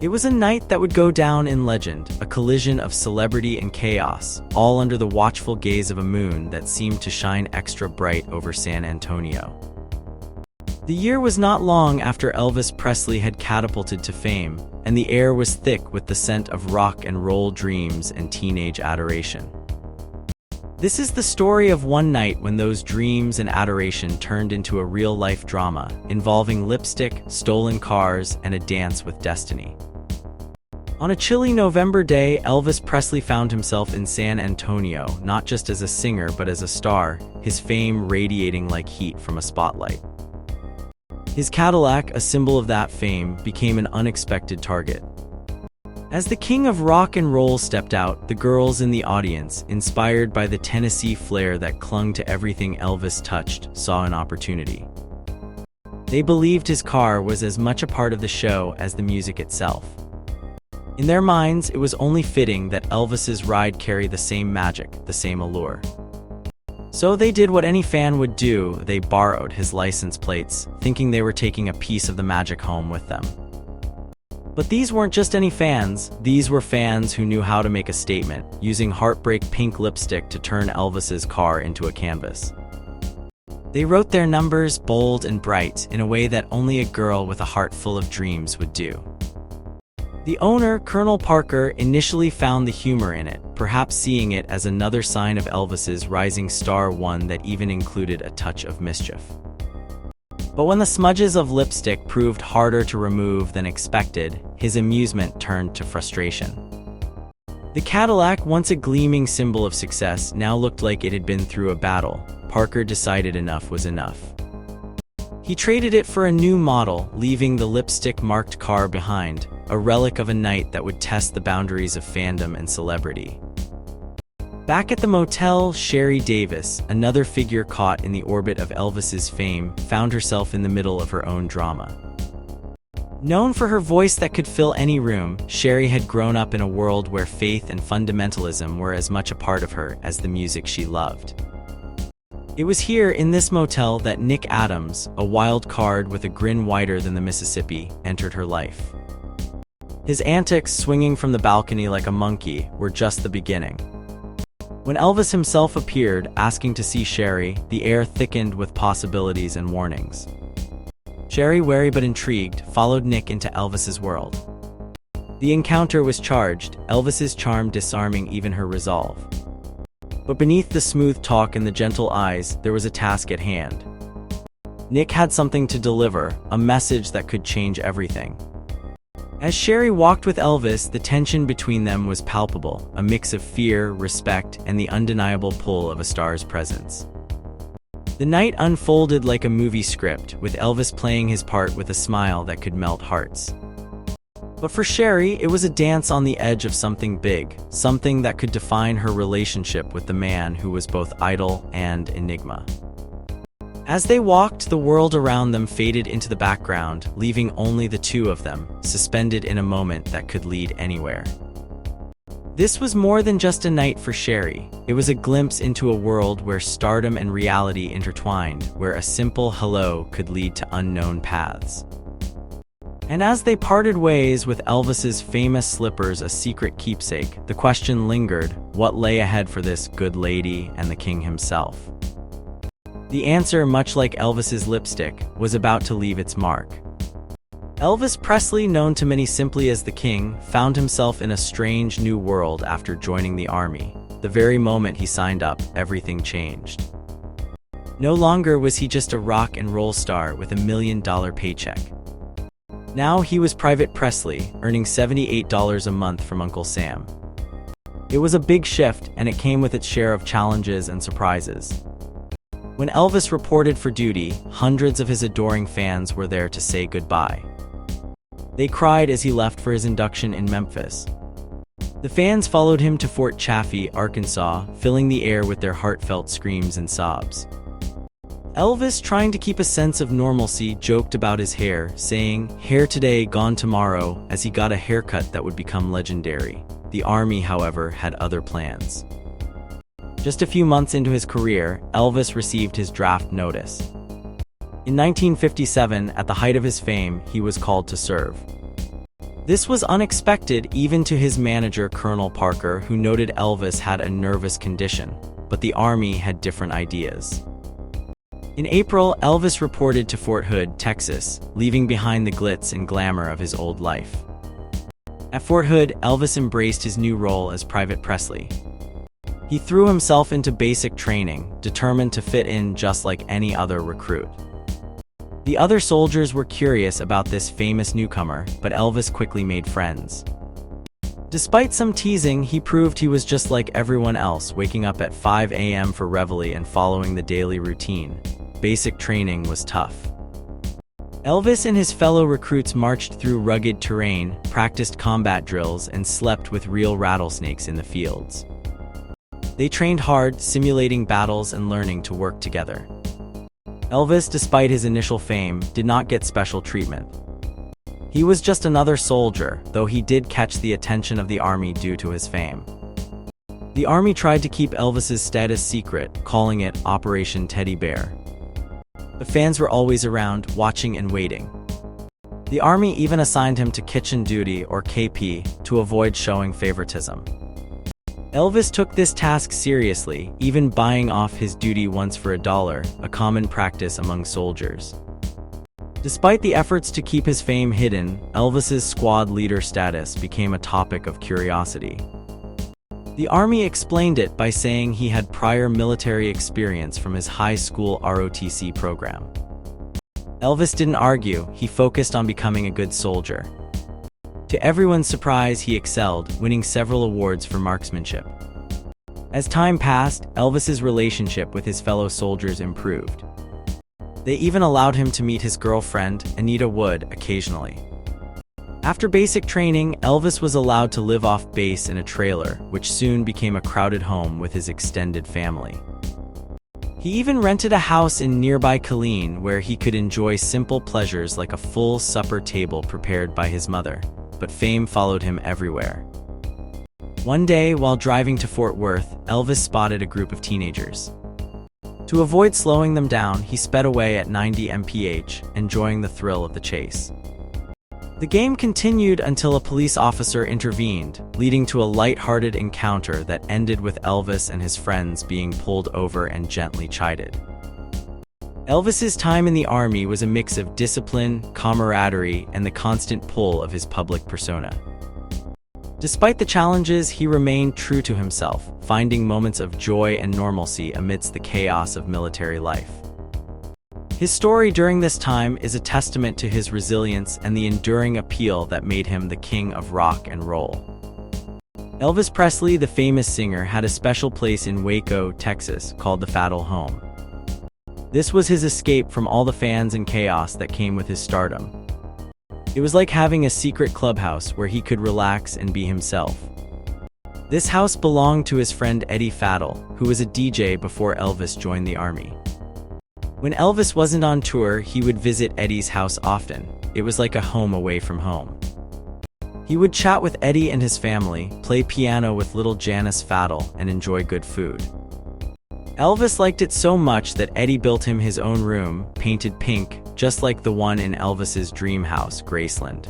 It was a night that would go down in legend, a collision of celebrity and chaos, all under the watchful gaze of a moon that seemed to shine extra bright over San Antonio. The year was not long after Elvis Presley had catapulted to fame, and the air was thick with the scent of rock and roll dreams and teenage adoration. This is the story of one night when those dreams and adoration turned into a real-life drama, involving lipstick, stolen cars, and a dance with destiny. On a chilly November day, Elvis Presley found himself in San Antonio, not just as a singer but as a star, his fame radiating like heat from a spotlight. His Cadillac, a symbol of that fame, became an unexpected target. As the king of rock and roll stepped out, the girls in the audience, inspired by the Tennessee flair that clung to everything Elvis touched, saw an opportunity. They believed his car was as much a part of the show as the music itself. In their minds, it was only fitting that Elvis's ride carry the same magic, the same allure. So they did what any fan would do, they borrowed his license plates, thinking they were taking a piece of the magic home with them. But these weren't just any fans, these were fans who knew how to make a statement, using heartbreak pink lipstick to turn Elvis's car into a canvas. They wrote their numbers bold and bright, in a way that only a girl with a heart full of dreams would do. The owner, Colonel Parker, initially found the humor in it, perhaps seeing it as another sign of Elvis's rising star, one that even included a touch of mischief. But when the smudges of lipstick proved harder to remove than expected, his amusement turned to frustration. The Cadillac, once a gleaming symbol of success, now looked like it had been through a battle. Parker decided enough was enough. He traded it for a new model, leaving the lipstick-marked car behind, a relic of a night that would test the boundaries of fandom and celebrity. Back at the motel, Sherry Davis, another figure caught in the orbit of Elvis's fame, found herself in the middle of her own drama. Known for her voice that could fill any room, Sherry had grown up in a world where faith and fundamentalism were as much a part of her as the music she loved. It was here, in this motel, that Nick Adams, a wild card with a grin wider than the Mississippi, entered her life. His antics, swinging from the balcony like a monkey, were just the beginning. When Elvis himself appeared, asking to see Sherry, the air thickened with possibilities and warnings. Sherry, wary but intrigued, followed Nick into Elvis's world. The encounter was charged, Elvis's charm disarming even her resolve. But beneath the smooth talk and the gentle eyes, there was a task at hand. Nick had something to deliver, a message that could change everything. As Sherry walked with Elvis, the tension between them was palpable, a mix of fear, respect, and the undeniable pull of a star's presence. The night unfolded like a movie script, with Elvis playing his part with a smile that could melt hearts. But for Sherry, it was a dance on the edge of something big, something that could define her relationship with the man who was both idol and enigma. As they walked, the world around them faded into the background, leaving only the two of them, suspended in a moment that could lead anywhere. This was more than just a night for Sherry. It was a glimpse into a world where stardom and reality intertwined, where a simple hello could lead to unknown paths. And as they parted ways, with Elvis's famous slippers a secret keepsake, the question lingered, what lay ahead for this good lady and the king himself? The answer, much like Elvis's lipstick, was about to leave its mark. Elvis Presley, known to many simply as the King, found himself in a strange new world after joining the army. The very moment he signed up, everything changed. No longer was he just a rock and roll star with $1 million paycheck. Now he was Private Presley, earning $78 a month from Uncle Sam. It was a big shift, and it came with its share of challenges and surprises. When Elvis reported for duty, hundreds of his adoring fans were there to say goodbye. They cried as he left for his induction in Memphis. The fans followed him to Fort Chaffee, Arkansas, filling the air with their heartfelt screams and sobs. Elvis, trying to keep a sense of normalcy, joked about his hair, saying, "Hair today, gone tomorrow," as he got a haircut that would become legendary. The army, however, had other plans. Just a few months into his career, Elvis received his draft notice. In 1957, at the height of his fame, he was called to serve. This was unexpected even to his manager, Colonel Parker, who noted Elvis had a nervous condition, but the Army had different ideas. In April, Elvis reported to Fort Hood, Texas, leaving behind the glitz and glamour of his old life. At Fort Hood, Elvis embraced his new role as Private Presley. He threw himself into basic training, determined to fit in just like any other recruit. The other soldiers were curious about this famous newcomer, but Elvis quickly made friends. Despite some teasing, he proved he was just like everyone else, waking up at 5 a.m. for reveille and following the daily routine. Basic training was tough. Elvis and his fellow recruits marched through rugged terrain, practiced combat drills, and slept with real rattlesnakes in the fields. They trained hard, simulating battles and learning to work together. Elvis, despite his initial fame, did not get special treatment. He was just another soldier, though he did catch the attention of the Army due to his fame. The Army tried to keep Elvis's status secret, calling it Operation Teddy Bear. The fans were always around, watching and waiting. The Army even assigned him to kitchen duty, or KP, to avoid showing favoritism. Elvis took this task seriously, even buying off his duty once for $1, a common practice among soldiers. Despite the efforts to keep his fame hidden, Elvis's squad leader status became a topic of curiosity. The Army explained it by saying he had prior military experience from his high school ROTC program. Elvis didn't argue, he focused on becoming a good soldier. To everyone's surprise, he excelled, winning several awards for marksmanship. As time passed, Elvis's relationship with his fellow soldiers improved. They even allowed him to meet his girlfriend, Anita Wood, occasionally. After basic training, Elvis was allowed to live off base in a trailer, which soon became a crowded home with his extended family. He even rented a house in nearby Killeen where he could enjoy simple pleasures like a full supper table prepared by his mother. But fame followed him everywhere. One day, while driving to Fort Worth, Elvis spotted a group of teenagers. To avoid slowing them down, he sped away at 90 mph, enjoying the thrill of the chase. The game continued until a police officer intervened, leading to a light-hearted encounter that ended with Elvis and his friends being pulled over and gently chided. Elvis's time in the Army was a mix of discipline, camaraderie, and the constant pull of his public persona. Despite the challenges, he remained true to himself, finding moments of joy and normalcy amidst the chaos of military life. His story during this time is a testament to his resilience and the enduring appeal that made him the king of rock and roll. Elvis Presley, the famous singer, had a special place in Waco, Texas, called the Fatal Home. This was his escape from all the fans and chaos that came with his stardom. It was like having a secret clubhouse where he could relax and be himself. This house belonged to his friend Eddie Fatal, who was a DJ before Elvis joined the Army. When Elvis wasn't on tour, he would visit Eddie's house often. It was like a home away from home. He would chat with Eddie and his family, play piano with little Janice Fatal, and enjoy good food. Elvis liked it so much that Eddie built him his own room, painted pink, just like the one in Elvis's dream house, Graceland.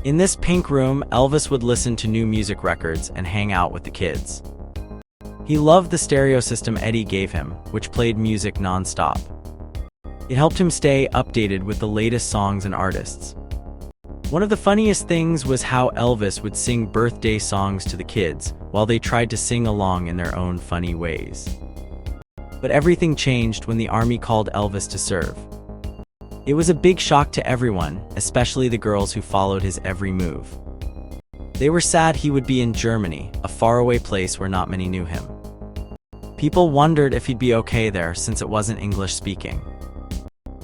In this pink room, Elvis would listen to new music records and hang out with the kids. He loved the stereo system Eddie gave him, which played music non-stop. It helped him stay updated with the latest songs and artists. One of the funniest things was how Elvis would sing birthday songs to the kids, while they tried to sing along in their own funny ways. But everything changed when the Army called Elvis to serve. It was a big shock to everyone, especially the girls who followed his every move. They were sad he would be in Germany, a faraway place where not many knew him. People wondered if he'd be okay there since it wasn't English speaking.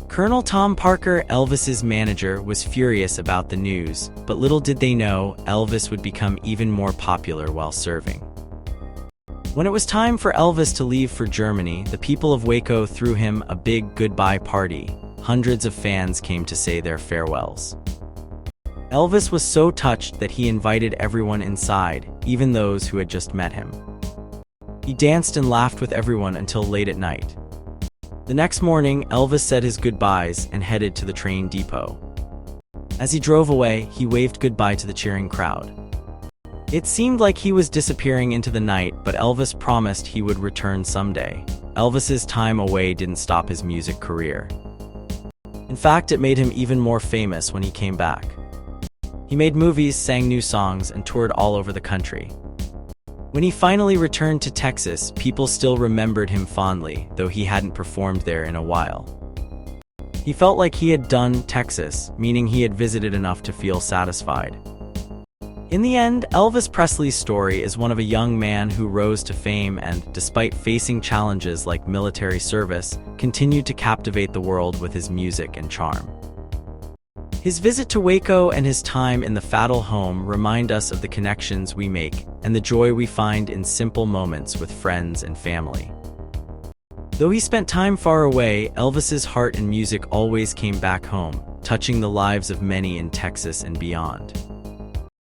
Colonel Tom Parker, Elvis's manager, was furious about the news, but little did they know, Elvis would become even more popular while serving. When it was time for Elvis to leave for Germany, the people of Waco threw him a big goodbye party. Hundreds of fans came to say their farewells. Elvis was so touched that he invited everyone inside, even those who had just met him. He danced and laughed with everyone until late at night. The next morning, Elvis said his goodbyes and headed to the train depot. As he drove away, he waved goodbye to the cheering crowd. It seemed like he was disappearing into the night, but Elvis promised he would return someday. Elvis's time away didn't stop his music career. In fact, it made him even more famous when he came back. He made movies, sang new songs, and toured all over the country. When he finally returned to Texas, people still remembered him fondly, though he hadn't performed there in a while. He felt like he had done Texas, meaning he had visited enough to feel satisfied. In the end, Elvis Presley's story is one of a young man who rose to fame and, despite facing challenges like military service, continued to captivate the world with his music and charm. His visit to Waco and his time in the Fatal home remind us of the connections we make and the joy we find in simple moments with friends and family. Though he spent time far away, Elvis's heart and music always came back home, touching the lives of many in Texas and beyond.